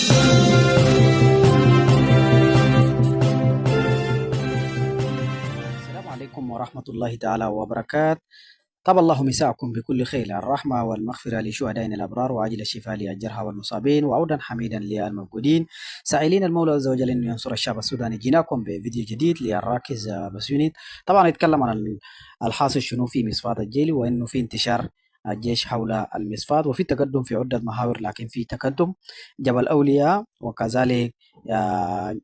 السلام عليكم ورحمة الله تعالى وبركاته. طاب الله مساءكم بكل خير، الرحمة والمغفرة لشهدائنا الأبرار وعاجل الشفاء للجرحى والمصابين، وعودا حميدا للموجودين، سائلين المولى عز وجل أن ينصر الشعب السوداني. جيناكم بفيديو جديد للراكز بسيونيت. طبعا يتكلم عن الحاصل شنو في مصفاة الجيل، وأنه في انتشار الجيش حول المصفاة، وفي تقدم في عدة محاور، لكن في تقدم جبل أولياء، وكذلك آه،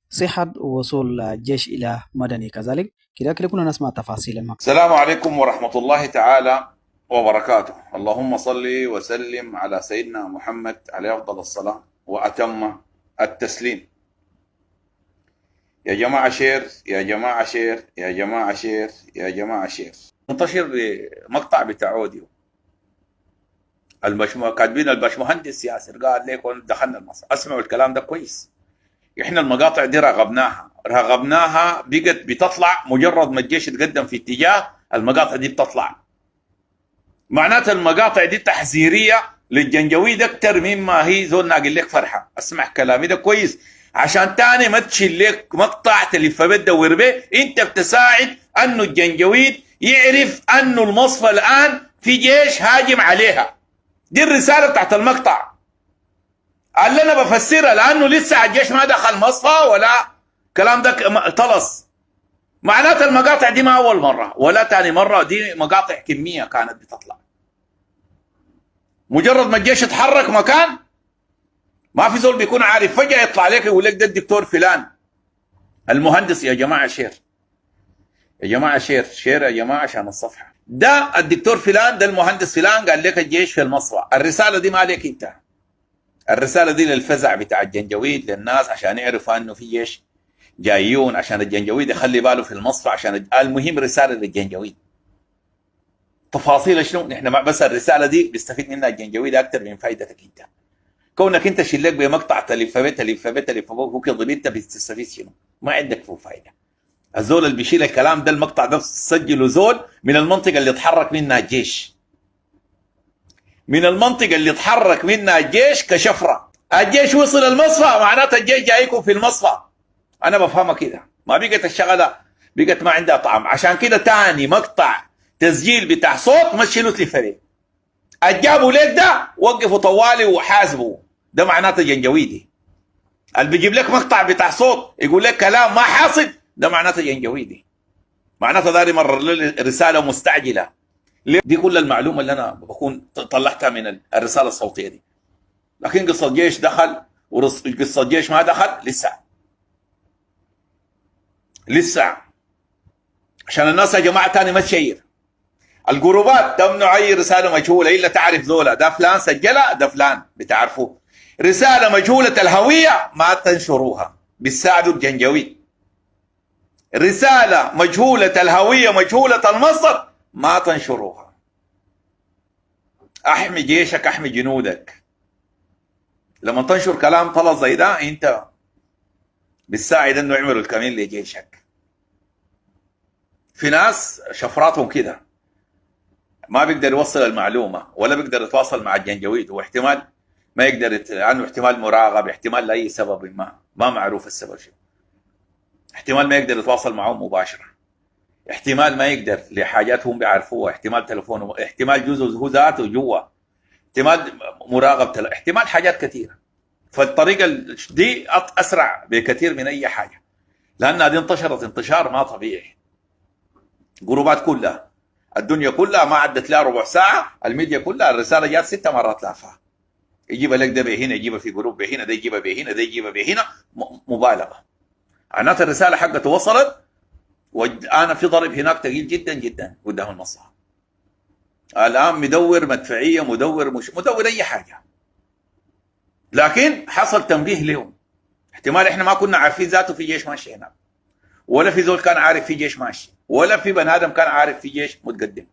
صحة وصول الجيش إلى مدني كذلك. كده كنا نسمع تفاصيل المقطع. السلام عليكم ورحمة الله تعالى وبركاته. اللهم صل وسلم على سيدنا محمد عليه أفضل الصلاة وأتم التسليم. يا جماعة شير، يا جماعة شير، يا جماعة شير، يا جماعة شير. انتشر مقطع بتاع اوديو كاتبين الباشمهندس ياسر قال لكم دخلنا المصر. اسمعوا الكلام ده كويس. احنا المقاطع دي رغبناها بقت بتطلع مجرد ما الجيش يتقدم في اتجاه، المقاطع دي بتطلع. معناتها المقاطع دي تحذيريه للجنجويد اكتر مما هي زول ناقل لك فرحه. اسمع كلامي ده كويس عشان تاني ما تشيل لك مقطع تلف بيه تدور بيه. انت بتساعد انه الجنجويد يعرف انه المصفى الان في جيش هاجم عليها. دي الرساله بتاعت المقطع اللي انا بفسرها، لانه لسه الجيش ما دخل مصفى ولا كلام ده طلس. معناتها المقاطع دي ما اول مره ولا ثاني مره، دي مقاطع كميه كانت بتطلع. مجرد ما الجيش يتحرك مكان ما في زول بيكون عارف، فجاه يطلع لك يقول لك ده الدكتور فلان المهندس. يا جماعه شير، يا جماعه شير، شير يا جماعه عشان الصفحه. ده الدكتور فلان، ده المهندس فلان قال لك الجيش في المصفى. الرساله دي ما عليك انت، الرساله دي للفزع بتاع الجنجويد، للناس عشان يعرفوا انه في جيش جايون، عشان الجنجويد يخلي باله في المصفى. عشان المهم رساله للجنجويد. تفاصيل شنو؟ نحن بس الرساله دي بيستفيد منها الجنجويد اكثر من فائدتك انت. كونك انت شلك بمقطع تلف بيه هو كده انت بتستفيد شنو؟ ما عندك فيه فائده. الزول اللي بيشيل الكلام ده، المقطع ده سجله زول من المنطقه اللي اتحرك منها الجيش، من المنطقه اللي اتحرك منها الجيش كشفره. الجيش وصل المصفى، معناته الجيش جايكم في المصفى. انا بفهمها كده، ما بقت الشغله بقت ما عندها طعم. عشان كده تاني مقطع تسجيل بتاع صوت ما تشيلوا تلفريه. الجابوا ليك ده وقفوا طوالي وحاسبوا، ده معناته جنجويدي. اللي بيجيب لك مقطع بتاع صوت يقول لك كلام ما حاصل، ده معناته جنجويدي. معناته داري مرر رساله مستعجله. دي كل المعلومه اللي انا بكون طلعتها من الرساله الصوتيه دي. لكن قصه جيش دخل وقصه جيش ما دخل لسه عشان الناس يا جماعه تاني ما تشير. الجروبات تمنع اي رساله مجهوله الا تعرف ذولا، ده فلان سجلها، ده فلان بتعرفوه. رساله مجهوله الهويه ما تنشروها، بتساعدوا الجنجويد. رساله مجهوله الهويه مجهوله المصدر ما تنشروها. احمي جيشك، احمي جنودك. لما تنشر كلام طلع زي ده انت بتساعد انه يعملوا الكمين لجيشك. في ناس شفراتهم كده ما بيقدر يوصل المعلومه ولا بيقدر يتواصل مع الجنجويد، واحتمال ما يقدر عنه، احتمال مراقب، احتمال لاي سبب ما معروف السبب شو. احتمال ما يقدر يتواصل معهم مباشره، احتمال ما يقدر لحاجات هم بيعرفوها، احتمال تلفونه، احتمال جزء هو ذاته جوا، احتمال مراقب، احتمال حاجات كثيره. فالطريقه دي اسرع بكثير من اي حاجه، لانها دي انتشرت انتشار ما طبيعي. جروبات كلها، الدنيا كلها ما عدت لها ربع ساعه، الميديا كلها الرساله جات 6 مرات لافها. يجيبها لك ده بهنا، يجيبها في جروب بهنا، ده يجيبها بهنا، ده يجيبها بهنا، مبالغه. معناتها الرساله حقته وصلت، وانا في ضرب هناك ثقيل جدا جدا قدام المصنع. الان مدور مدفعيه، مدور اي حاجه، لكن حصل تنبيه لهم. احتمال احنا ما كنا عارفين ذاته في جيش ماشي هناك، ولا في زول كان عارف في جيش ماشي، ولا في بني ادم كان عارف في جيش متقدم.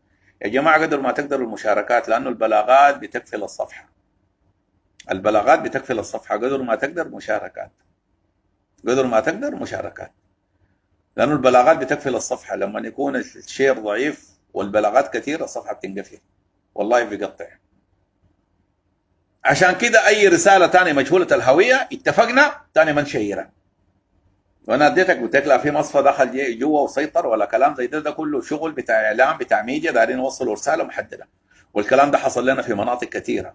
يا جماعه قدر ما تقدروا المشاركات، لانه البلاغات بتقفل الصفحه. البلاغات بتقفل الصفحه، قدر ما تقدر مشاركات، قدر ما تقدر مشاركات، لانه البلاغات بتقفل الصفحه. لما يكون الشير ضعيف والبلاغات كثيره الصفحه بتنقفل، والله بيقطع. عشان كده اي رساله ثانيه مجهوله الهويه اتفقنا ثاني ما نشيرها. وانا اديتك قلت لك لا في مصفى دخل جوا وسيطر ولا كلام زي ده كله شغل بتاع اعلام بتاع ميديا دايرين يوصلوا رساله محدده. والكلام ده حصل لنا في مناطق كثيره.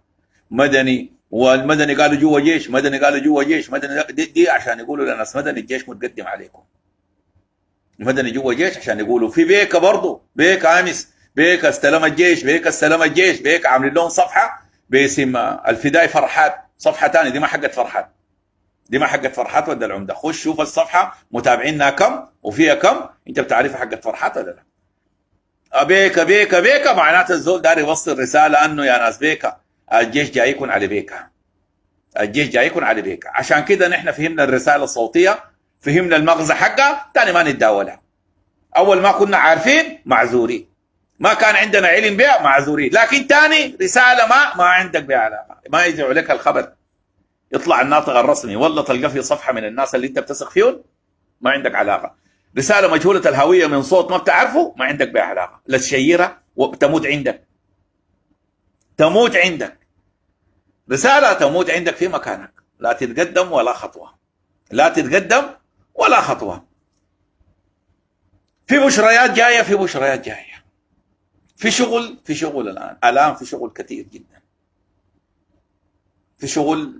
مدني والمدني قالوا جوا جيش، مدني قالوا جوا جيش، مدني دي عشان يقولوا للناس مدني الجيش متقدم عليكم. مدني جوا جيش عشان يقولوا في بيكا برضه، بيكا امس، بيكا استلم الجيش، بيكا استلم الجيش، بيكا عاملين لهم صفحه باسم الفدائي فرحات، صفحه ثانيه دي ما حقت فرحات. دي ما حقت فرحات ولا العمده، خش شوف الصفحه متابعينها كم وفيها كم، انت بتعرفها حقت فرحات ولا لا؟ بيكا بيكا بيكا معناته الزول داري يوصل رساله انه يا ناس بيكا الجيش جايكم على بيكا. الجيش جايكم على بيكا، عشان كده نحن فهمنا الرساله الصوتيه، فهمنا المغزى حقها، ثاني ما نتداولها. اول ما كنا عارفين معذورين، ما كان عندنا علم بها معذورين، لكن ثاني رساله ما عندك بها علاقه، ما يجي عليك الخبر يطلع الناطق الرسمي والله تلقى في صفحه من الناس اللي انت بتثق فيهم ما عندك علاقه. رساله مجهوله الهويه من صوت ما بتعرفه ما عندك بها علاقه، لا تشيرها وتموت عندك. تموت عندك. رساله تموت عندك في مكانك، لا تتقدم ولا خطوه. لا تتقدم ولا خطوه. في بشريات جايه، في بشريات جايه. في شغل الان في شغل كثير جدا. في شغل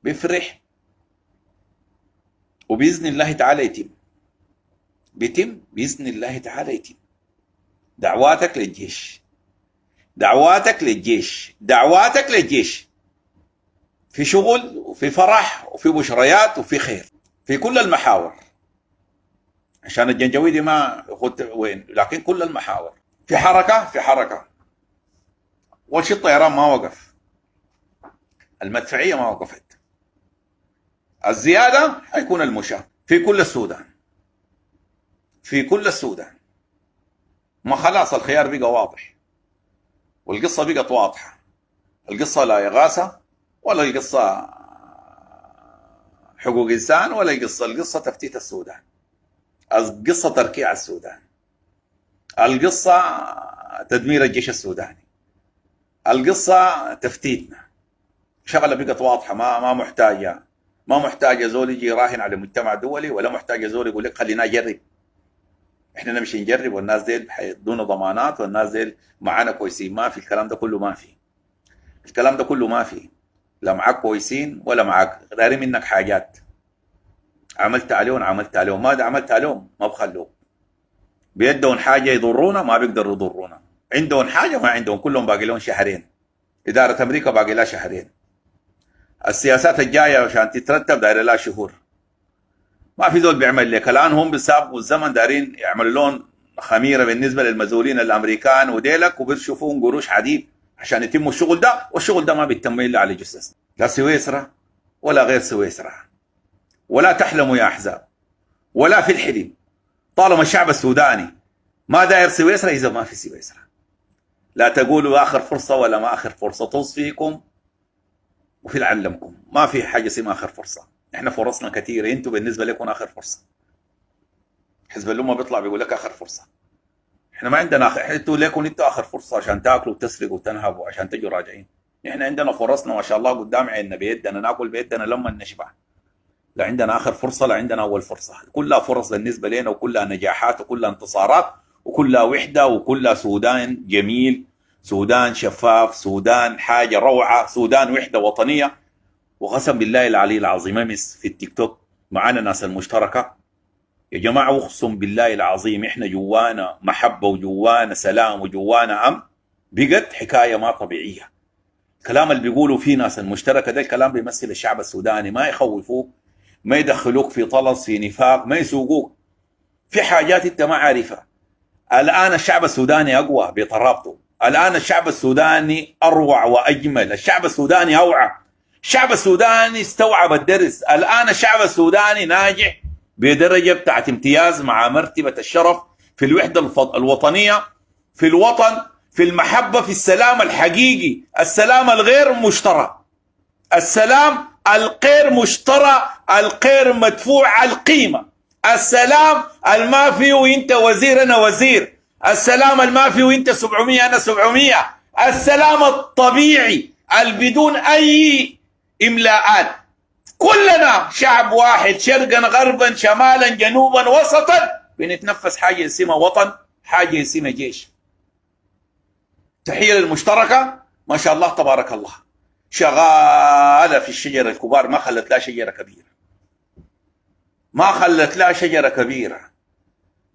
بيفرح وبإذن الله تعالى يتم بإذن الله تعالى يتم. دعواتك للجيش، دعواتك للجيش في شغل وفي فرح وفي بشريات وفي خير في كل المحاور. عشان الجنجويدي ما يخد وين، لكن كل المحاور في حركة. والشيء الطيران ما وقف، المدفعية ما وقفت، الزيادة حيكون المشاة في كل السودان. ما خلاص الخيار بقى واضح والقصة بقت واضحة. القصة لا إغاثة ولا القصة حقوق إنسان ولا القصة تفتيت السودان، القصة تركيع السودان، القصة تدمير الجيش السوداني، القصة تفتيتنا. شغلة بقت واضحة، ما محتاجة زول يجي يراهن على مجتمع دولي، ولا محتاجة زول يقول لك خلينا نجرب. احنا نمشي نجرب والناس ديل حيدونا ضمانات والناس ديل معانا كويسين. ما في الكلام ده كله، ما في. لا معاك كويسين ولا معاك، دارين منك حاجات عملت عليهم، ما عملت عليهم ما بخلوك. بيدون حاجة يضرونا ما بيقدروا يضرونا، عندهم حاجة ما عندهم، كلهم باقي لهم شهرين. إدارة أمريكا باقي لها شهرين، السياسات الجاية عشان تترتب داير لها شهور. ما في زول بيعمل لك. الآن هم بيسابقوا الزمن، دارين يعملوا لهم خميرة بالنسبة للمسؤولين الأمريكان وديلك، وبيرشفون قروش حديد عشان يتم الشغل ده، والشغل ده ما بيتم إلا على جثثنا. لا سويسرا ولا غير سويسرا، ولا تحلموا يا أحزاب ولا في الحلم، طالما الشعب السوداني ما داير سويسرا. إذا ما في سويسرا لا تقولوا آخر فرصة ولا ما آخر فرصة، طز فيكم وفي العلمكم. ما في حاجة اسمها آخر فرصة، احنا فرصنا كثيرة، انتوا بالنسبة لكم آخر فرصة. حزب الأمة بيطلع بيقول لك آخر فرصة، احنا ما عندنا انتوا ليكم انتوا آخر فرصة عشان تاكلوا وتسرقوا وتنهبوا عشان تجوا راجعين. احنا عندنا فرصنا ما شاء الله قدام عيننا بيدنا، ناكل بيدنا لما نشبع. لا عندنا آخر فرصة لا عندنا أول فرصة، كلها فرص بالنسبة لنا وكلها نجاحات وكلها انتصارات وكلها وحدة وكلها سودان جميل، سودان شفاف، سودان حاجة روعة، سودان وحدة وطنية. وقسم بالله العلي العظيم امس في التيك توك معانا ناس المشتركة يا جماعة، اقسم بالله العظيم احنا جوانا محبة وجوانا سلام وجوانا أمن، بقت حكاية ما طبيعية. الكلام اللي بيقولوا فيه ناس المشتركة ده الكلام بيمثل الشعب السوداني، ما يخوفوك، ما يدخلوك في طلس في نفاق، ما يسوقوك في حاجات انت ما عارفها. الآن الشعب السوداني أقوى بطرابته، الآن الشعب السوداني أروع وأجمل، الشعب السوداني أوعى، الشعب السوداني استوعب الدرس. الآن الشعب السوداني ناجح بدرجة بتاعت امتياز مع مرتبة الشرف في الوحدة الوطنية، في الوطن، في المحبة، في السلام الحقيقي، السلام الغير مشترى، السلام الغير مشترى، الغير مدفوع القيمة، السلام الما فيه وانت وزير انا وزير، السلام المافي وانت 700 انا 700. السلام الطبيعي البدون اي املاءات. كلنا شعب واحد، شرقا غربا شمالا جنوبا وسطا، بنتنفس حاجه اسمها وطن، حاجه اسمها جيش. التحيه المشتركه ما شاء الله تبارك الله شغاله في الشجر الكبار، ما خلت لها شجره كبيره، ما خلت لها شجره كبيره،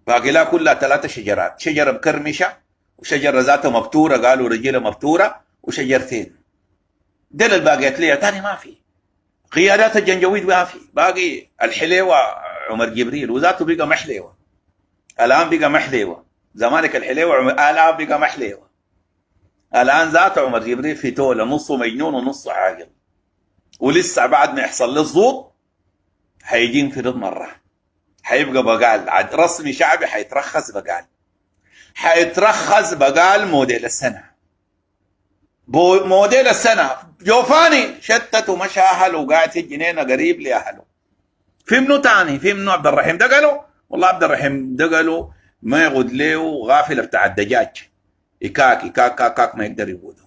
باقي لها كلها 3 شجرات، شجره مكرمشه وشجره ذاتها مبتوره، قالوا رجيله مبتوره، وشجرتين. دل الباقيات ليها تاني ما في. قيادات الجنجويد ما في، باقي الحليوه عمر جبريل وذاته بقى محليوه، الان بقى محليوه، زمانك الحليوه الان بقى محليوه، الان ذاته عمر جبريل في توله، نصه مجنون ونصه عاقل، ولسه بعد ما يحصل له الضوط حيجي انفرد مره، حيبقى بقال عاد رسمي شعبي، حيترخص بقال، حيترخص بقال موديل السنه، موديل السنه. جوفاني شتت ومشى اهله وقاعد في الجنينه قريب لاهله. في منو تاني؟ في منو عبد الرحيم دقلو، والله عبد الرحيم دقلو ما يغد له غافله بتاع الدجاج، يكاك يكاك كاك ما يقدر يقوده.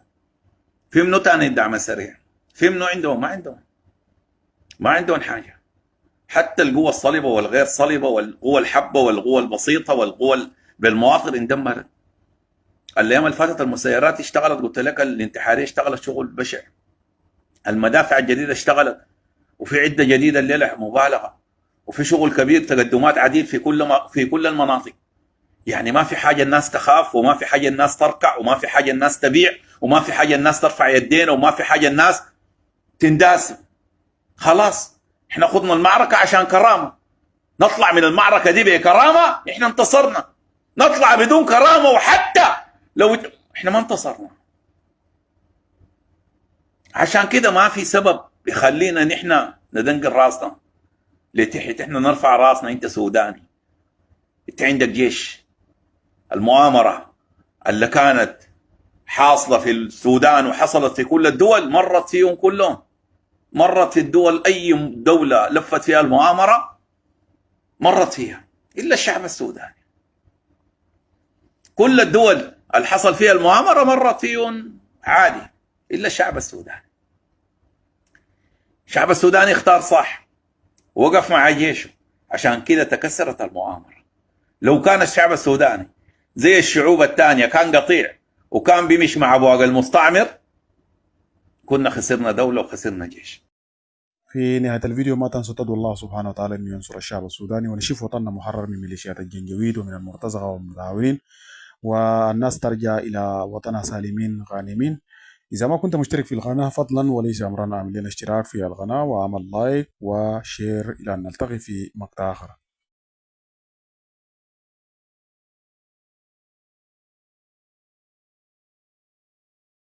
في منو تاني الدعم السريع؟ في منو عندهم؟ ما عندهم حاجه. حتى القوة الصلبة والغير صلبة والقوة الحبة والقوة البسيطة والقوة بالمواطن اندمرت. الايام اللي فاتت المسيرات اشتغلت، قلت لك الانتحارية اشتغلت شغل بشع، المدافع الجديدة اشتغلت، وفي عدة جديدة الليلة مبالغة، وفي شغل كبير، تقدمات عديد في كل المناطق. يعني ما في حاجة الناس تخاف، وما في حاجة الناس تركع، وما في حاجة الناس تبيع، وما في حاجة الناس ترفع يدين، وما في حاجة الناس تنداس. خلاص احنا خضنا المعركة عشان كرامة، نطلع من المعركة دي بكرامة، احنا انتصرنا. نطلع بدون كرامة وحتى لو احنا ما انتصرنا. عشان كده ما في سبب يخلينا نحن ندنقل راسنا لتحت، احنا نرفع راسنا. انت سوداني، انت عندك جيش. المؤامرة اللي كانت حاصلة في السودان وحصلت في كل الدول مرت فيهم كلهم، مرت في الدول، اي دولة لفت فيها المؤامرة مرت فيها الا الشعب السوداني. كل الدول اللي حصل فيها المؤامرة مرت فيهم عادي الا الشعب السوداني. الشعب السوداني اختار صح، وقف مع جيشه، عشان كده تكسرت المؤامرة. لو كان الشعب السوداني زي الشعوب الثانية كان قطيع وكان بيمشي مع بواقي المستعمر، كنا خسرنا دولة وخسرنا جيش. في نهاية الفيديو ما تنسوا تدعوا الله سبحانه وتعالى أن ينصر الشعب السوداني ونشوف وطننا محرر من ميليشيات الجنجويد ومن المرتزقة والمتعاونين، والناس ترجع إلى وطنها سالمين غانمين. إذا ما كنت مشترك في القناة فضلا وليس أمرنا، اعمل لنا اشتراك في القناة وعمل لايك وشير. إلى أن نلتقي في مقطع آخر.